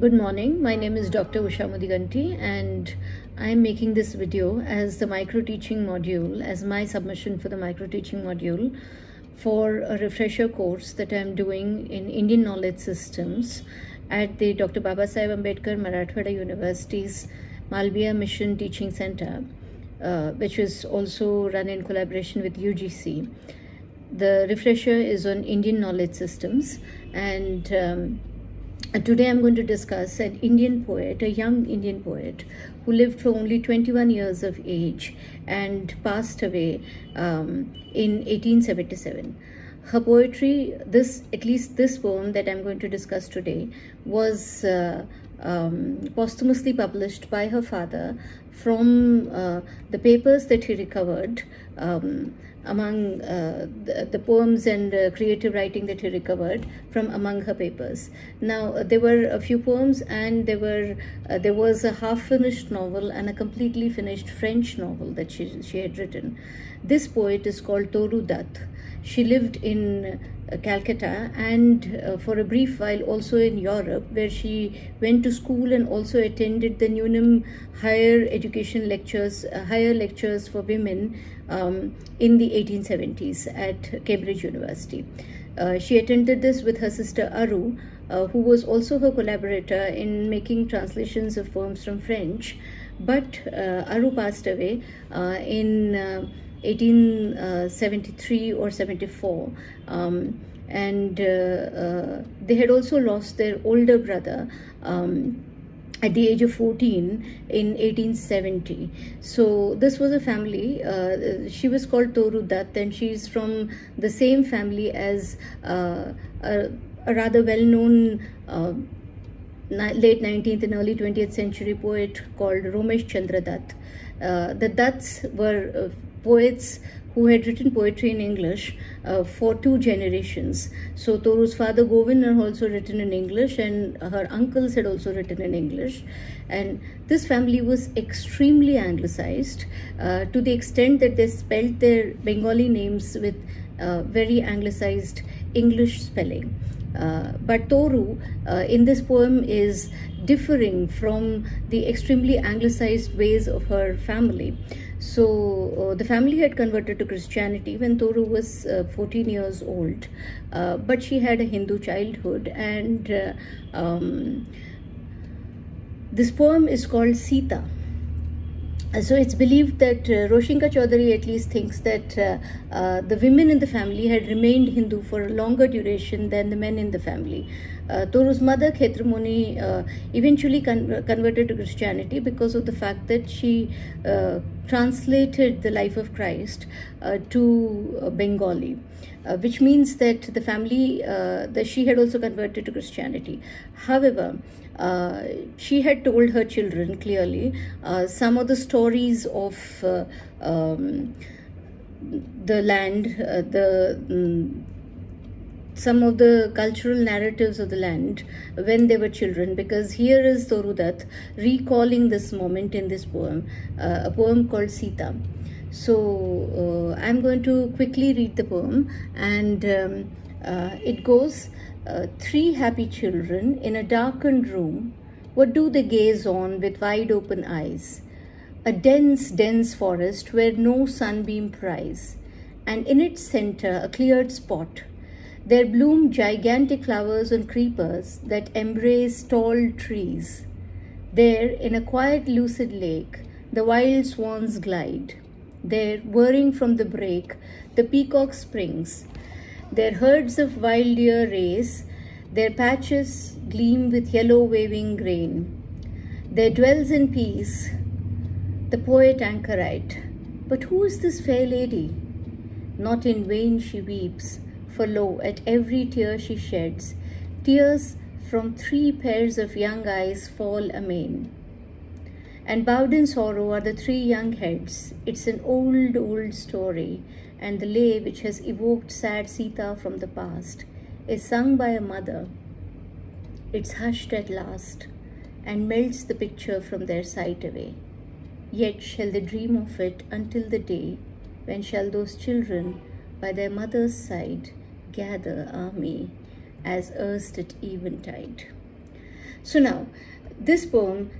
Good morning. My name is Dr. Usha Mudiganti, and I'm making this video as the micro teaching module, as my submission for the micro teaching module for a refresher course that I'm doing in Indian knowledge systems at the Dr. Babasaheb Ambedkar Marathwada University's Malviya Mission Teaching Center, which is also run in collaboration with UGC. The refresher is on Indian knowledge systems, and today I'm going to discuss an Indian poet, a young Indian poet who lived for only 21 years of age and passed away in 1877. Her poetry, at least this poem that I'm going to discuss today, was posthumously published by her father from the papers that he recovered among the poems and creative writing that he recovered from among her papers. Now, there were a few poems, and there was a half-finished novel and a completely finished French novel that she had written. This poet is called Toru Dutt. She lived in Calcutta and for a brief while also in Europe, where she went to school and also attended the Newnham higher education lectures, higher lectures for women in the 1870s at Cambridge University. She attended this with her sister Aru, who was also her collaborator in making translations of poems from French. But Aru passed away in 1873 or 74, and they had also lost their older brother at the age of 14 in 1870. So this was a family. She was called Toru Dutt, and she's from the same family as a rather well-known late 19th and early 20th century poet called Romesh Chandra Dutt. The Dutts were poets who had written poetry in English for two generations. So Toru's father Govind had also written in English, and her uncles had also written in English. And this family was extremely anglicized to the extent that they spelled their Bengali names with very anglicized English spelling. But Toru in this poem is differing from the extremely anglicized ways of her family. So the family had converted to Christianity when Toru was 14 years old, but she had a Hindu childhood, and this poem is called Sita. So it's believed that Roshinka Chaudhary at least thinks that the women in the family had remained Hindu for a longer duration than the men in the family. Toru's mother, Khetramoni, eventually converted to Christianity because of the fact that she translated the life of Christ to Bengali. Which means that the family, that she had also converted to Christianity. However, she had told her children clearly some of the stories of the land, some of the cultural narratives of the land when they were children, because here is Toru Dutt recalling this moment in this poem, a poem called Sita. So I'm going to quickly read the poem, and it goes, three happy children in a darkened room, what do they gaze on with wide open eyes? A dense, dense forest where no sunbeam pries, and in its center a cleared spot. There bloom gigantic flowers and creepers that embrace tall trees. There, in a quiet lucid lake, the wild swans glide. There, whirring from the brake, the peacock springs. Their herds of wild deer race, their patches gleam with yellow waving grain. There dwells in peace the poet anchorite. But who is this fair lady? Not in vain she weeps, for lo, at every tear she sheds, tears from three pairs of young eyes fall amain. And bowed in sorrow are the three young heads. It's an old, old story, and the lay which has evoked sad Sita from the past is sung by a mother. It's hushed at last, and melts the picture from their sight away. Yet shall they dream of it until the day when shall those children by their mother's side gather army as erst at eventide. So now, this poem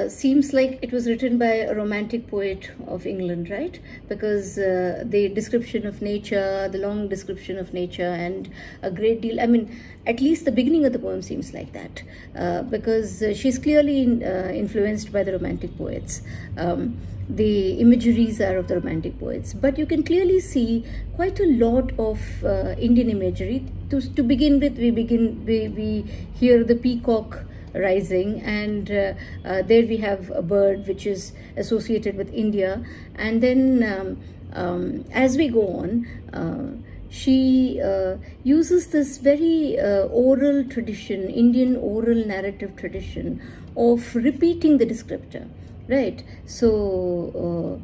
seems like it was written by a romantic poet of England, right? Because the description of nature, the long description of nature, and a great deal, I mean, at least the beginning of the poem seems like that, because she's clearly influenced by the romantic poets. The imageries are of the romantic poets, but you can clearly see quite a lot of Indian imagery. To begin with, we hear the peacock rising, and there we have a bird which is associated with India, and then as we go on, she uses this very oral tradition, Indian oral narrative tradition, of repeating the descriptor, right? So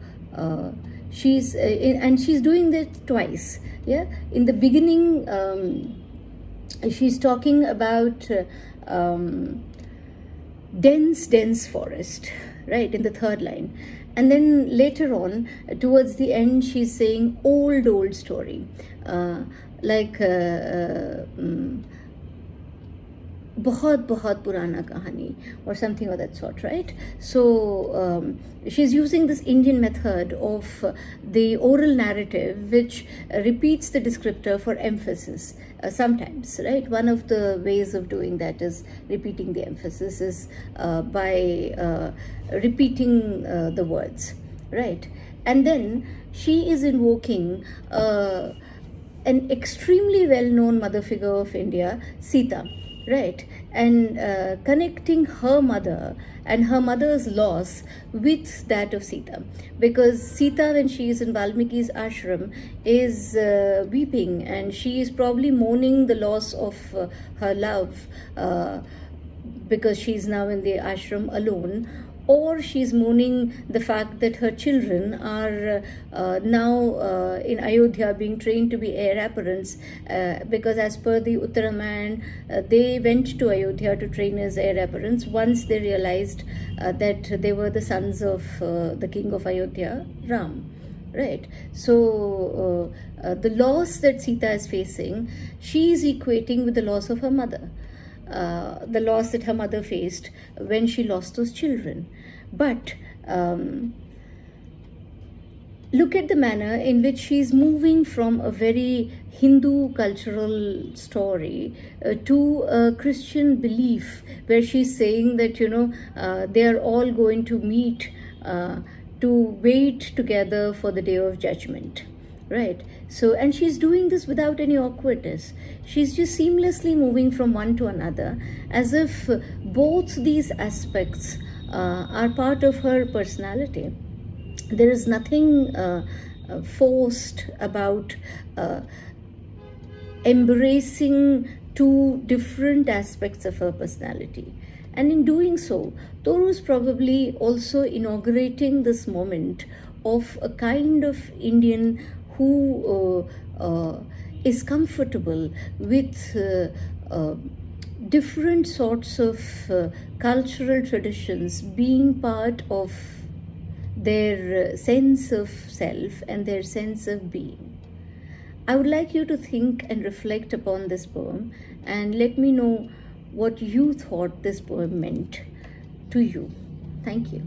she's doing that twice. Yeah, in the beginning, she's talking about dense forest, right, in the third line. And then later on, towards the end, she's saying old story, like बहुत बहुत पुराना कहानी or something of that sort, right? So she's using this Indian method of the oral narrative, which repeats the descriptor for emphasis sometimes, right? One of the ways of doing that is repeating the emphasis is by repeating the words, right? And then she is invoking an extremely well-known mother figure of India, Sita, right? And connecting her mother and her mother's loss with that of Sita, because Sita, when she is in Valmiki's ashram, is weeping, and she is probably mourning the loss of her love, because she is now in the ashram alone, or she's mourning the fact that her children are now in Ayodhya being trained to be heir apparents, because as per the Uttaramayana, they went to Ayodhya to train as heir apparents once they realized that they were the sons of the king of Ayodhya, Ram. Right. So the loss that Sita is facing, she is equating with the loss of her mother. The loss that her mother faced when she lost those children. But look at the manner in which she's moving from a very Hindu cultural story to a Christian belief, where she's saying that, they are all going to meet to wait together for the day of judgment. Right. So, and she's doing this without any awkwardness. She's just seamlessly moving from one to another, as if both these aspects are part of her personality. There is nothing forced about embracing two different aspects of her personality. And in doing so, Toru is probably also inaugurating this moment of a kind of Indian who is comfortable with different sorts of cultural traditions being part of their sense of self and their sense of being. I would like you to think and reflect upon this poem and let me know what you thought this poem meant to you. Thank you.